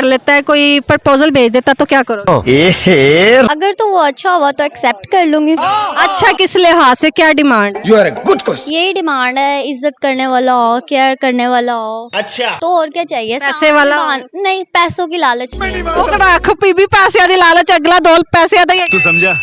कर लेता है, कोई प्रपोजल भेज देता तो क्या करो? अगर तो वो अच्छा हुआ तो एक्सेप्ट कर लूंगी। अच्छा किस लिहाज से, क्या डिमांड? यही डिमांड है, इज्जत करने वाला हो, केयर करने वाला हो। अच्छा तो और क्या चाहिए? पैसे वाला हो? नहीं, पैसों की लालच नहीं। रख भी पैसे दी लालच, अगला दौल पैसे दा ही तू समझा?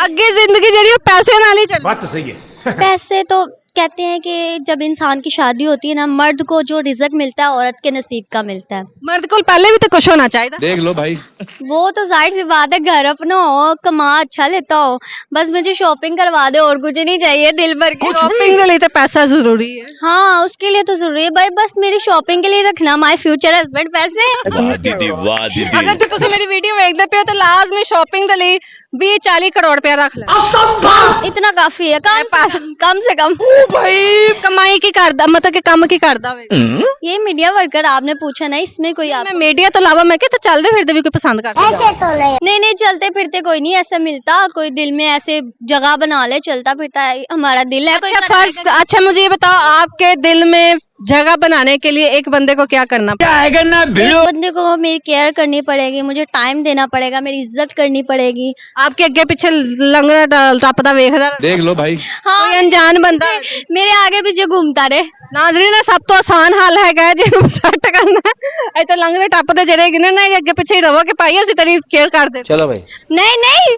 अगे जिंदगी जी पैसे नाल ही चल। बात तो सही है। पैसे तो कहते हैं कि जब इंसान की शादी होती है ना, मर्द को जो रिजक मिलता है औरत के नसीब का मिलता है। मर्द को पहले भी तो कुछ होना चाहिए। देख लो भाई, वो तो जाहिर सी बात है, घर अपना हो, कमा अच्छा लेता हो, बस मुझे शॉपिंग करवा दे और कुछ नहीं चाहिए दिल भर की। शॉपिंग के लिए तो पैसा जरूरी है। हाँ, उसके लिए तो जरूरी है भाई, बस मेरी शॉपिंग के लिए रखना माय फ्यूचर हस्बैंड पैसे। वाह दीदी, वाह दीदी। अगर तुम मेरी वीडियो देखते पे हो तो लाजमी शॉपिंग के लिए 20-40 करोड़ रुपया रख ले। इतना काफी है, कम से कम। भाई कमाई की करदा, मतलब कि काम की करदा वे। ये मीडिया वर्कर आपने पूछा ना, इसमें कोई आप मैं मीडिया तो अलावा मैं क्या तो चलते फिरते भी कोई पसंद करता? नहीं, चलते फिरते कोई नहीं ऐसा मिलता, कोई दिल में ऐसे जगह बना ले, चलता फिरता है, हमारा दिल है। कोई अच्छा मुझे ये बताओ, आपके दिल में जगह बनाने के लिए एक बंदे को क्या करना पड़ेगा? एक बंदे को मेरी केयर करनी पड़ेगी, मुझे टाइम देना पड़ेगा, मेरी इज्जत करनी पड़ेगी। आपके अगे पीछे लंगड़ा टपदा वेखदा देख लो भाई, हाँ, कोई अनजान बंदा मेरे आगे पीछे घूमता रहे। नाजरीन सब तो आसान हाल है जिन्होंने सैट करना है। इतने लंगड़े टपदे जेरे गिने ना, अगे पीछे ही रहो कि भाई असं तेरी केयर कर दे। चलो भाई। नहीं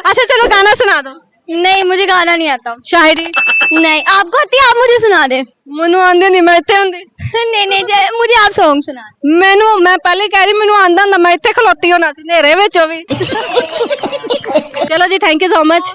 अच्छा चलो गाना सुना दो। नहीं, मुझे गाना नहीं आता। शायरी नहीं, आपको आती है, आप मुझे सुना दे। मैनू आंदे नहीं, मैं इत्थे हुंदी। नहीं, मुझे आप सॉन्ग सुना। मैं पहले कह रही मैनू आंदा हुंदा, मैं इत्थे खलोती होना सी नेरे विच भी। चलो जी, थैंक यू सो मच।